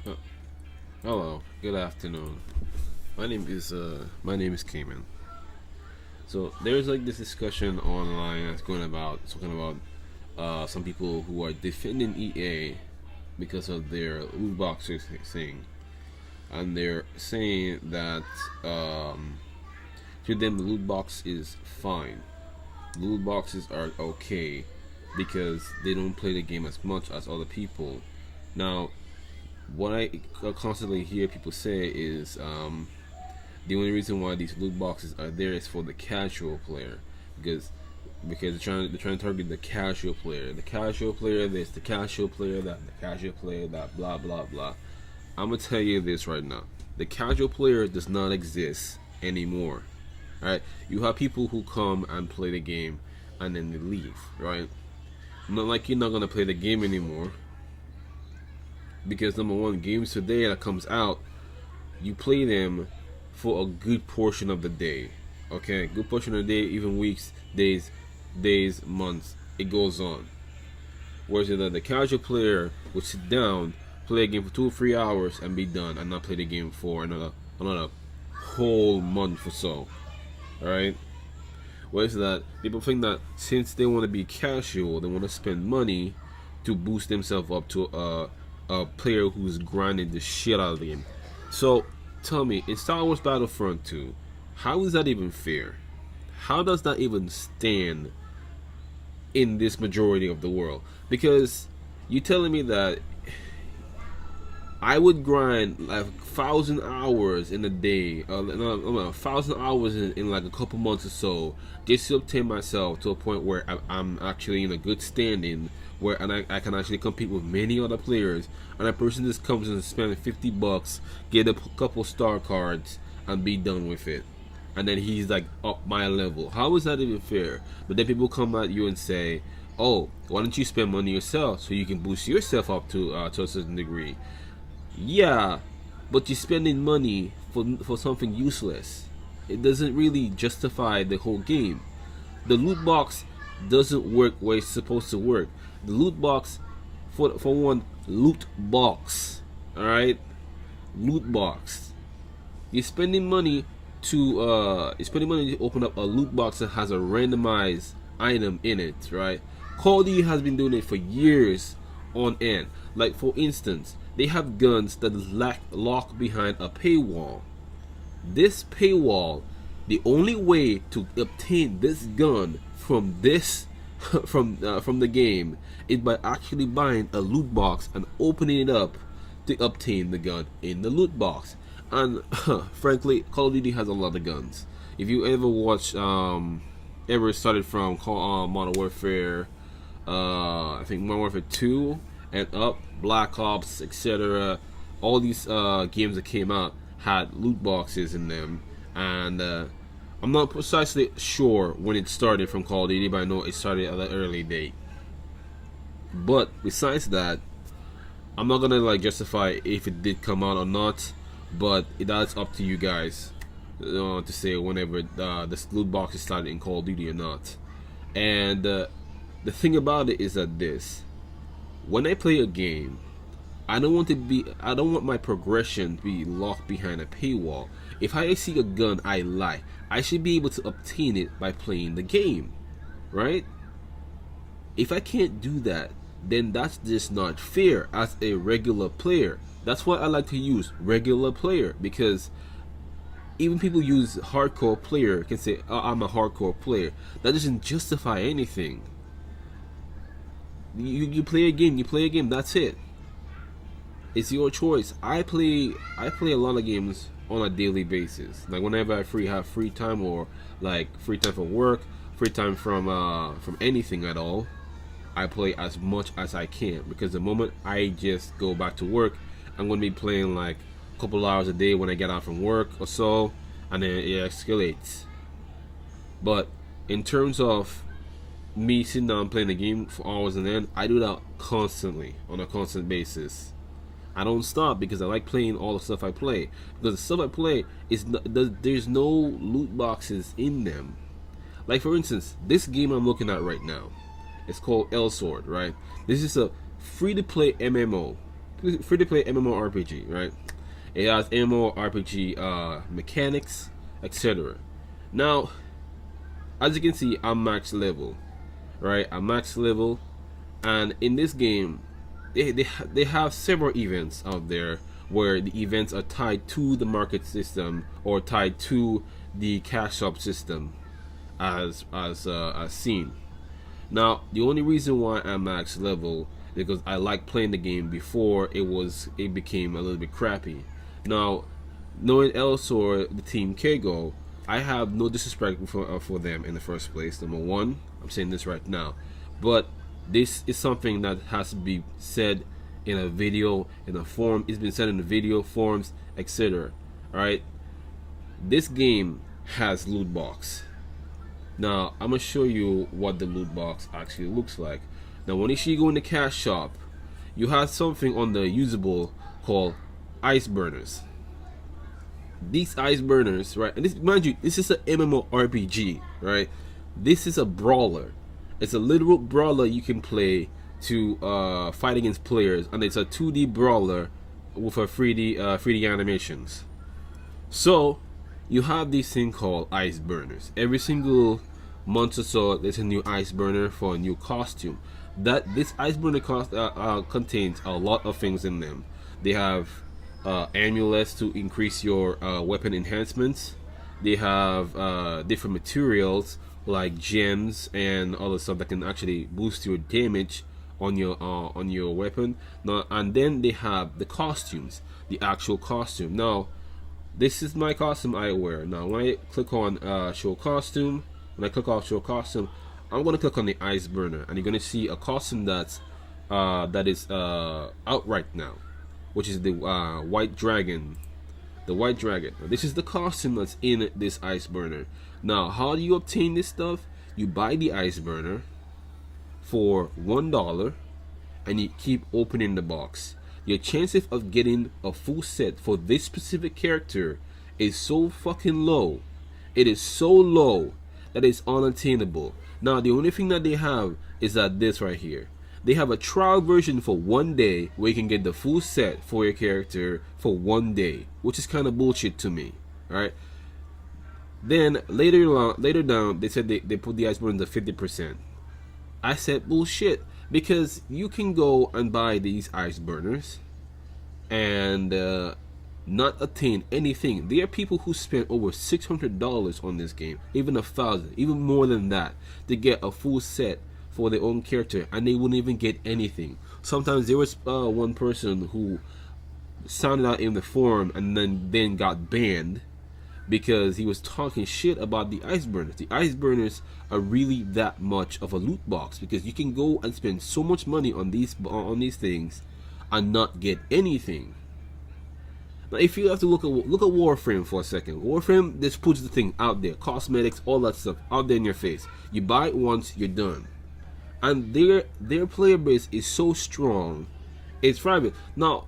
Uh, Hello, good afternoon. My name is Cayman. So there's like this discussion online that's going about talking about some people who are defending EA because of their loot boxes thing, and they're saying that to them the loot box is fine. Loot boxes are okay because they don't play the game as much as other people. Now, what I constantly hear people say is the only reason why these loot boxes are there is for the casual player because they're trying to target the casual player. The casual player this, the casual player that, the casual player that, blah blah blah. I'm gonna tell you this right now. The casual player does not exist anymore. Right? You have people who come and play the game and then they leave, right? Not like you're not gonna play the game anymore. Because number one, games today that comes out, you play them for a good portion of the day. Okay, good portion of the day, even weeks, days, months. It goes on. Whereas the casual player would sit down, play a game for 2 or 3 hours, and be done, and not play the game for another whole month or so. All right. Whereas that people think that since they want to be casual, they want to spend money to boost themselves up to a player who's grinding the shit out of the game. So tell me, in Star Wars Battlefront 2, how is that even fair? How does that even stand in this majority of the world? Because you telling me that I would grind like 1,000 hours in a day, no, 1,000 hours in like a couple months or so, just to obtain myself to a point where I'm actually in a good standing, where I can actually compete with many other players, and a person just comes and spends $50, get a couple star cards, and be done with it, and then he's like up my level. How is that even fair? But then people come at you and say, "Oh, why don't you spend money yourself so you can boost yourself up to a certain degree?" Yeah, but you're spending money for something useless. It doesn't really justify the whole game. The loot box doesn't work where it's supposed to work. The loot box, for one, loot box. All right, loot box. You're spending money to open up a loot box that has a randomized item in it, right? Call of Duty has been doing it for years on end. Like for instance, they have guns that is locked behind a paywall. This paywall, the only way to obtain this gun from this from the game is by actually buying a loot box and opening it up to obtain the gun in the loot box. And frankly, Call of Duty has a lot of guns. If you ever watch, ever started from Modern Warfare, I think Modern Warfare 2 and up, Black Ops, etc. All these games that came out had loot boxes in them, and I'm not precisely sure when it started from Call of Duty, but I know it started at an early date. But besides that, I'm not gonna like justify if it did come out or not, but that's up to you guys to say whenever this loot box is started in Call of Duty or not. And the thing about it is that when I play a game, I don't want my progression to be locked behind a paywall. If I see a gun I like, I should be able to obtain it by playing the game, right? If I can't do that, then that's just not fair as a regular player. That's why I like to use regular player, because even people use hardcore player can say, oh, I'm a hardcore player. That doesn't justify anything. You play a game, that's it. It's your choice. I play a lot of games on a daily basis. Like whenever I have free time, or like free time from work, free time from anything at all, I play as much as I can, because the moment I just go back to work, I'm gonna be playing like a couple hours a day when I get out from work or so, and then it escalates. But in terms of me sitting down playing the game for hours and then, I do that constantly on a constant basis. I don't stop because I like playing all the stuff I play. Because the stuff I play there's no loot boxes in them. Like for instance, this game I'm looking at right now, it's called Elsword, right? This is a free to play MMO, free to play MMORPG, right? It has MMORPG mechanics, etc. Now, as you can see, I'm max level, right? I'm max level, and in this game, they have several events out there where the events are tied to the market system or tied to the cash shop system, as seen. Now, the only reason why I'm max level is because I like playing the game before it became a little bit crappy. Now, knowing Elsor, the team Kego, I have no disrespect for them in the first place. Number one, I'm saying this right now, but this is something that has to be said in a video, in a forum. It's been said in the video forums, etc. Alright, this game has loot box. Now I'm gonna show you what the loot box actually looks like. Now when you go in the cash shop, you have something on the usable called ice burners. These ice burners, right? And this, mind you, this is an MMORPG, right? This is a brawler. It's a literal brawler you can play to fight against players, and it's a 2D brawler with a 3D animations. So you have this thing called ice burners. Every single month or so, there's a new ice burner for a new costume. That this ice burner contains a lot of things in them. They have amulets to increase your weapon enhancements. They have different materials like gems and other stuff that can actually boost your damage on your weapon. Now, and then they have the costumes, the actual costume. Now, this is my costume I wear. Now, when I click on show costume, when I click off show costume, I'm gonna click on the ice burner, and you're gonna see a costume that is out right now, which is the white dragon. The white dragon. Now, this is the costume that's in this ice burner. Now, how do you obtain this stuff? You buy the ice burner for $1, and you keep opening the box. Your chances of getting a full set for this specific character is so fucking low. It is so low that it's unattainable. Now, the only thing that they have is that this right here. They have a trial version for 1 day where you can get the full set for your character for 1 day, which is kind of bullshit to me. Alright. Then later down, they said they put the ice burn to 50%. I said bullshit, because you can go and buy these ice burners and not attain anything. There are people who spend over $600 on this game, even $1,000, even more than that, to get a full set for their own character, and they wouldn't even get anything. Sometimes there was one person who sounded out in the forum and then got banned because he was talking shit about the ice burners. The ice burners are really that much of a loot box, because you can go and spend so much money on these things and not get anything. Now, if you have to look at Warframe for a second, Warframe just puts the thing out there, cosmetics, all that stuff out there in your face. You buy it once, you're done. And their player base is so strong, it's private. Now,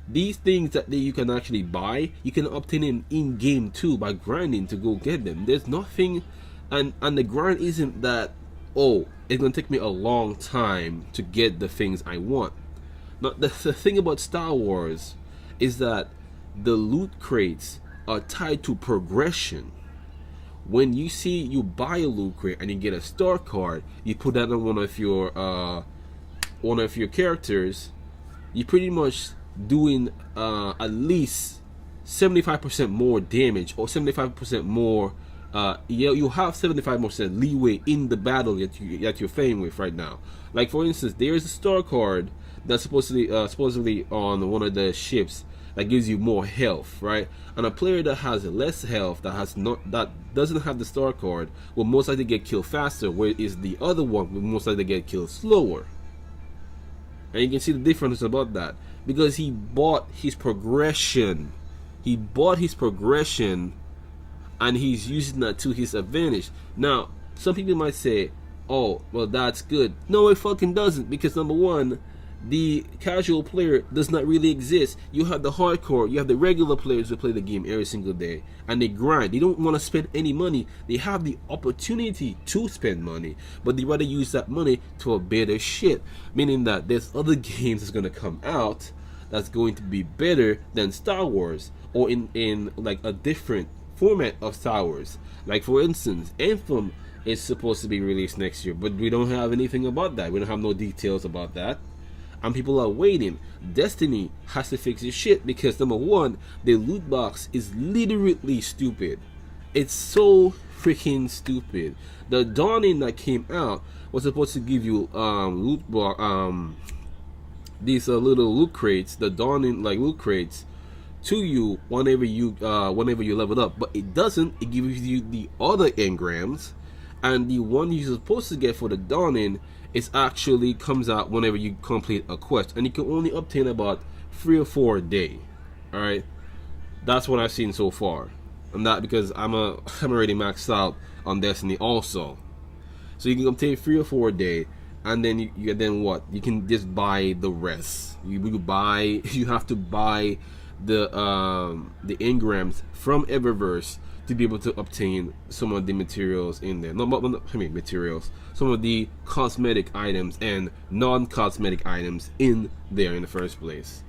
these things that you can actually buy, you can obtain in game too by grinding to go get them. There's nothing, and the grind isn't that, oh, it's gonna take me a long time to get the things I want. Now, the thing about Star Wars is that the loot crates are tied to progression. When you buy a loot crate and you get a star card, you put that on one of your characters, you pretty much doing at least 75% more damage, or 75% more. You have 75% leeway in the battle that you're fighting with right now. Like, for instance, there's a star card that's supposedly on one of the ships that gives you more health, right? And a player that has less health, that doesn't have the star card, will most likely get killed faster, whereas the other one will most likely get killed slower. And you can see the difference about that, because he bought his progression. He bought his progression, and he's using that to his advantage. Now, some people might say, oh, well, that's good. No, it fucking doesn't, because number one, the casual player does not really exist. You have the hardcore, you have the regular players who play the game every single day, and they grind. They don't want to spend any money. They have the opportunity to spend money, but they rather use that money to a better shit. Meaning that there's other games that's gonna come out that's going to be better than Star Wars, or in like a different format of Star Wars. Like for instance, Anthem is supposed to be released next year, but we don't have anything about that. We don't have no details about that, and people are waiting. Destiny has to fix its shit because number one, the loot box is literally stupid. It's so freaking stupid. The Dawning that came out was supposed to give you these little loot crates, the Dawning like loot crates, to you whenever you level up, but it doesn't. It gives you the other engrams, and the one you're supposed to get for the Dawning is actually comes out whenever you complete a quest, and you can only obtain about 3 or 4 a day. All right, that's what I've seen so far. And that because I'm already maxed out on Destiny also, so you can obtain 3 or 4 a day, and then you then what? You can just buy the rest. You have to buy the engrams from Eververse to be able to obtain some of the materials in there. Materials. Some of the cosmetic items and non-cosmetic items in there in the first place.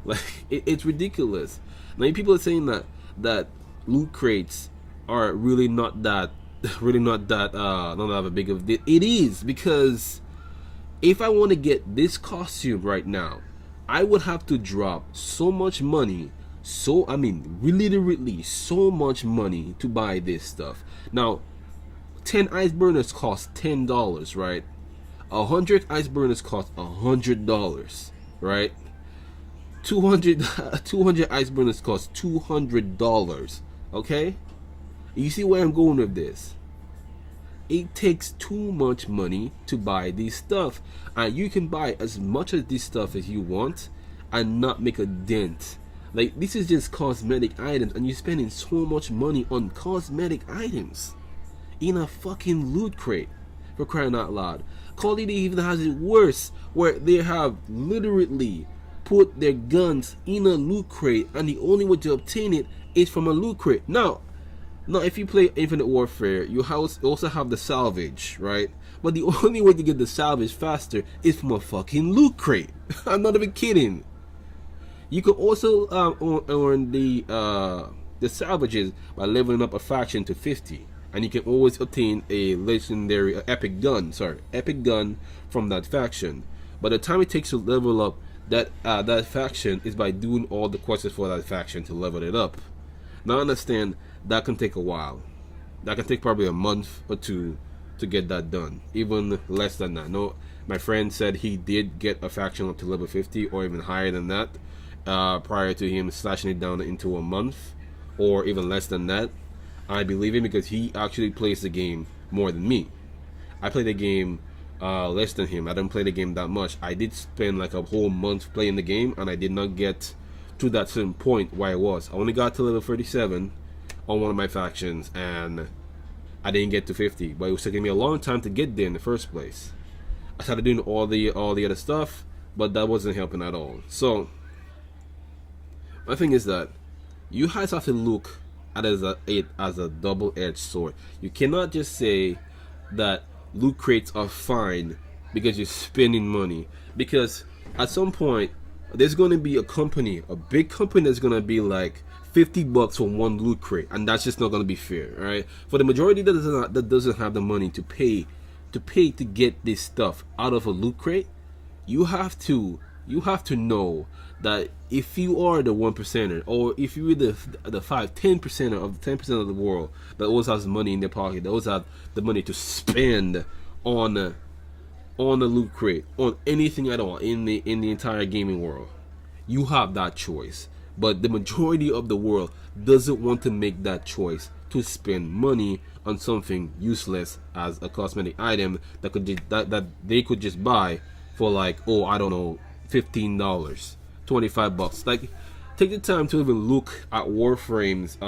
Like it's ridiculous. Now people are saying that loot crates are really not that not that a big of a deal. It is, because if I want to get this costume right now, I would have to drop so much money. Literally so much money to buy this stuff. Now, 10 ice burners cost $10, right? 100 ice burners cost $100, right? 200 ice burners cost $200. Okay? You see where I'm going with this? It takes too much money to buy this stuff, and you can buy as much of this stuff as you want and not make a dent. Like, this is just cosmetic items, and you're spending so much money on cosmetic items in a fucking loot crate, for crying out loud. Call of Duty even has it worse, where they have literally put their guns in a loot crate, and the only way to obtain it is from a loot crate. Now if you play Infinite Warfare, you also have the salvage, right? But the only way to get the salvage faster is from a fucking loot crate. I'm not even kidding. You can also earn the salvages by leveling up a faction to 50, and you can always obtain a legendary epic gun from that faction. But the time it takes to level up that faction is by doing all the quests for that faction to level it up. Now I understand that can take a while. That can take probably a month or two to get that done, even less than that. No, my friend said he did get a faction up to level 50 or even higher than that prior to him slashing it down into a month or even less than that. I believe him because he actually plays the game more than me. I play the game less than him. I don't play the game that much. I did spend like a whole month playing the game, and I did not get to that certain point where I was. I only got to level 37 on one of my factions, and I didn't get to 50, but it was taking me a long time to get there in the first place. I started doing all the other stuff, but that wasn't helping at all. So my thing is that you guys have to look at it as a double-edged sword. You cannot just say that loot crates are fine because you're spending money, because at some point there's going to be a big company that's going to be like $50 for one loot crate, and that's just not going to be fair, right? For the majority that doesn't have the money to pay to get this stuff out of a loot crate, you have to know that if you are the 1%er, or if you're the 5-10%er of the 10% of the world that always has money in their pocket, that always have the money to spend on a loot crate, on anything at all in the entire gaming world, you have that choice. But the majority of the world doesn't want to make that choice to spend money on something useless as a cosmetic item that they could just buy for like, I don't know, $15, $25. Like, take the time to even look at Warframe's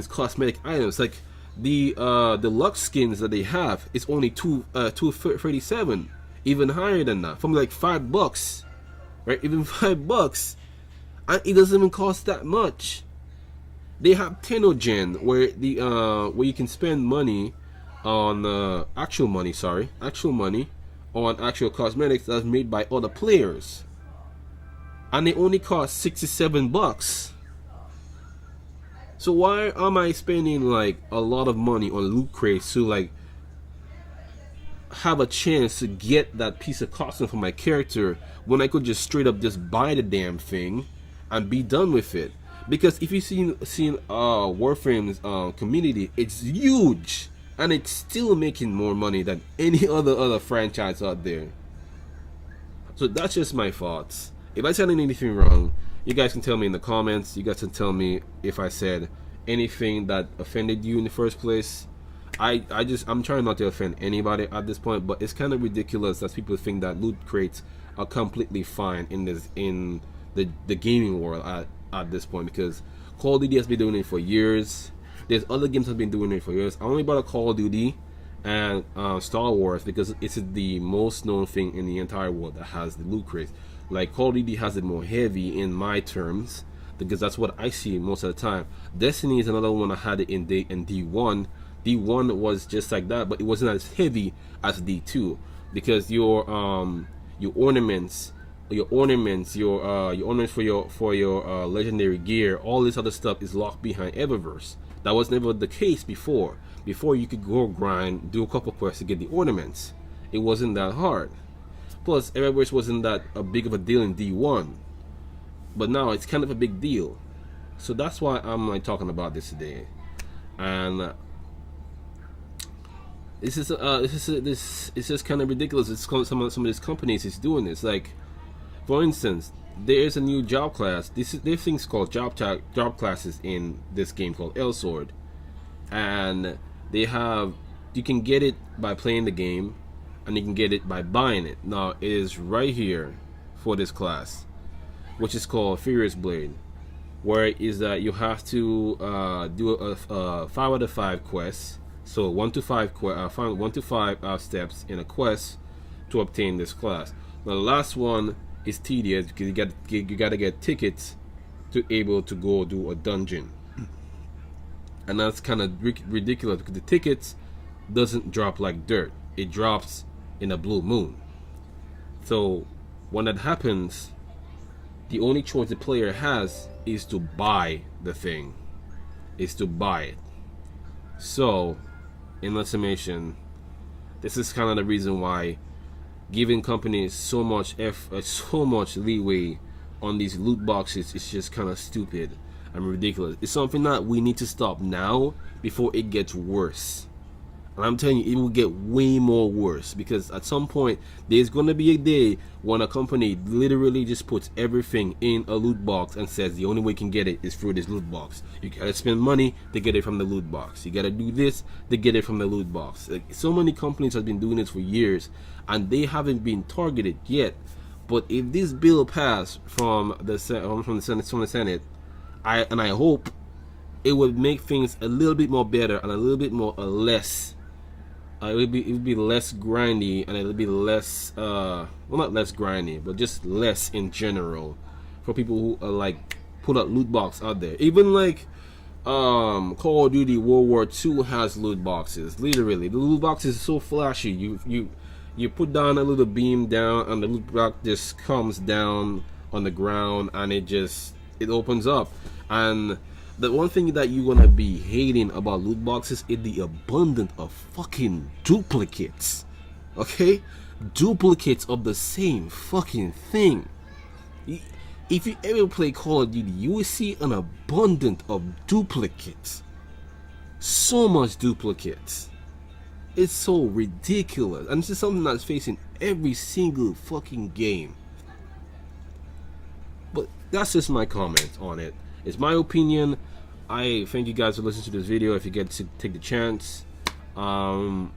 cosmetic items. Like the deluxe skins that they have is only $237, even higher than that, from like $5, right? Even $5, and it doesn't even cost that much. They have Tenogen, where where you can spend money on actual money on actual cosmetics that's made by other players, and they only cost $67. So why am I spending like a lot of money on loot crates to like have a chance to get that piece of costume for my character when I could just straight up just buy the damn thing and be done with it? Because if you've seen Warframe's community, it's huge and it's still making more money than any other franchise out there. So that's just my thoughts. If I said anything wrong, you guys can tell me in the comments. You guys can tell me if I said anything that offended you in the first place. I'm trying not to offend anybody at this point, but it's kind of ridiculous that people think that loot crates are completely fine in the gaming world at this point, because Call of Duty has been doing it for years. There's other games that have been doing it for years. I only brought up Call of Duty and Star Wars because it's the most known thing in the entire world that has the loot crates. Like Call of Duty has it more heavy in my terms because that's what I see most of the time. Destiny is another one that had it in D1. D1 was just like that, but it wasn't as heavy as D2 because your ornaments for your legendary gear, all this other stuff is locked behind Eververse. That was never the case before. Before you could go grind, do a couple quests to get the ornaments. It wasn't that hard. Plus, Eververse wasn't that a big of a deal in D1, but now it's kind of a big deal. So that's why I'm like talking about this today, and this is kind of ridiculous. It's some of these companies is doing this. Like, for instance, there is a new job class. There's things called job classes in this game called Elsword, and you can get it by playing the game, and you can get it by buying it. Now it is right here for this class, which is called Furious Blade, where it is that you have to do a 5 out of 5 quests. So 1 to 5 steps in a quest to obtain this class. Now the last one is tedious because you got to get tickets to able to go do a dungeon, and that's kind of ridiculous because the tickets doesn't drop like dirt. It drops in a blue moon. So when that happens, the only choice the player has is to buy the thing, is to buy it. So in summation, this is kind of the reason why giving companies so much leeway on these loot boxes is just kind of stupid and ridiculous. It's something that we need to stop now before it gets worse. And I'm telling you, it will get way more worse, because at some point there's going to be a day when a company literally just puts everything in a loot box and says the only way you can get it is through this loot box. You gotta spend money to get it from the loot box. You gotta do this to get it from the loot box. Like, so many companies have been doing this for years and they haven't been targeted yet. But if this bill passed from the Senate, I hope it would make things a little bit more better and a little bit more less. It would be less grindy, and it would be less well, not less grindy, but just less in general for people who are like put a loot box out there. Even like Call of Duty World War II has loot boxes. Literally, the loot box is so flashy. You put down a little beam down, and the loot box just comes down on the ground, and it opens up. And the one thing that you're gonna be hating about loot boxes is the abundance of fucking duplicates. Okay? Duplicates of the same fucking thing. If you ever play Call of Duty, you will see an abundance of duplicates. So much duplicates. It's so ridiculous. And this is something that's facing every single fucking game. But that's just my comment on it. It's my opinion. I thank you guys for listening to this video. If you get to take the chance, I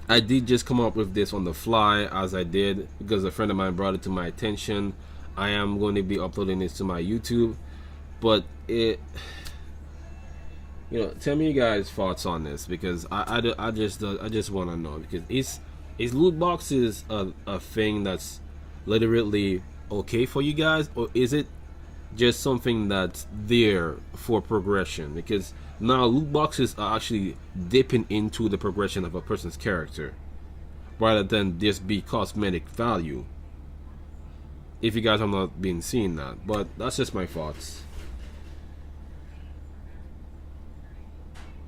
did just come up with this on the fly, as I did because a friend of mine brought it to my attention. I am going to be uploading this to my YouTube, but tell me you guys' thoughts on this, because I just want to know, because is loot boxes a thing that's literally okay for you guys, or is it just something that's there for progression? Because now loot boxes are actually dipping into the progression of a person's character rather than just be cosmetic value. if you guys have not been seeing that. But that's just my thoughts.